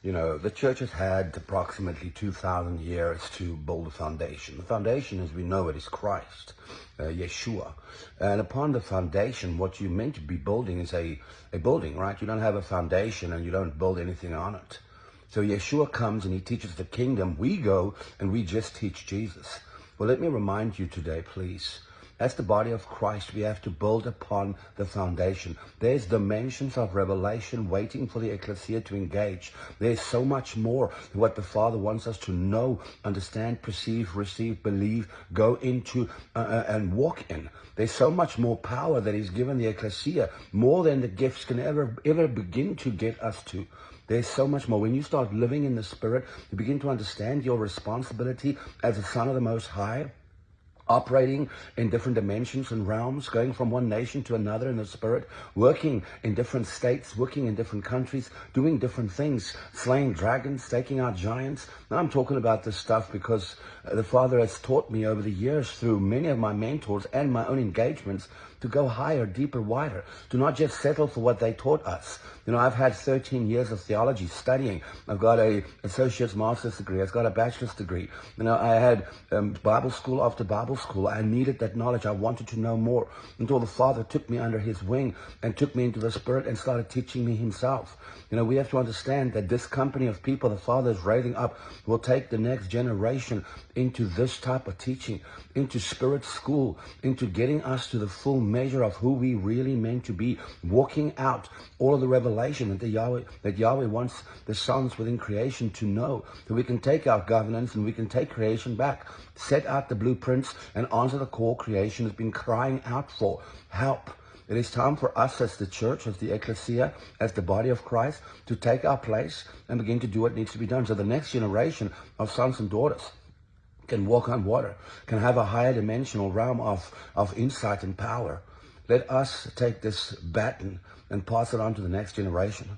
You know, the church has had approximately 2,000 years to build a foundation. The foundation, as we know it, is Christ, Yeshua. And upon the foundation, what you're meant to be building is a building, right? You don't have a foundation and you don't build anything on it. So Yeshua comes and he teaches the kingdom. We go and we just teach Jesus. Well, let me remind you today, please. As the body of Christ, we have to build upon the foundation. There's dimensions of revelation waiting for the ecclesia to engage. There's so much more what the Father wants us to know, understand, perceive, receive, believe, go into and walk in. There's so much more power that He's given the ecclesia, more than the gifts can ever begin to get us to. There's so much more. When you start living in the Spirit, you begin to understand your responsibility as a son of the Most High, operating in different dimensions and realms, going from one nation to another in the Spirit, working in different states, working in different countries, doing different things, slaying dragons, taking out giants. Now I'm talking about this stuff because the Father has taught me over the years through many of my mentors and my own engagements to go higher, deeper, wider, to not just settle for what they taught us. You know, I've had 13 years of theology studying. I've got a associate's master's degree. I've got a bachelor's degree. You know, I had Bible school after Bible school. I needed that knowledge. I wanted to know more until the Father took me under His wing and took me into the Spirit and started teaching me Himself. You know, we have to understand that this company of people the Father is raising up will take the next generation into this type of teaching, into Spirit school, into getting us to the full measure of who we really meant to be, walking out all of the revelation that Yahweh wants the sons within creation to know, that we can take our governance and we can take creation back, set out the blueprints and answer the call creation has been crying out for. Help. It is time for us as the church, as the ecclesia, as the body of Christ, to take our place and begin to do what needs to be done. So the next generation of sons and daughters can walk on water, can have a higher dimensional realm of insight and power. Let us take this baton and pass it on to the next generation.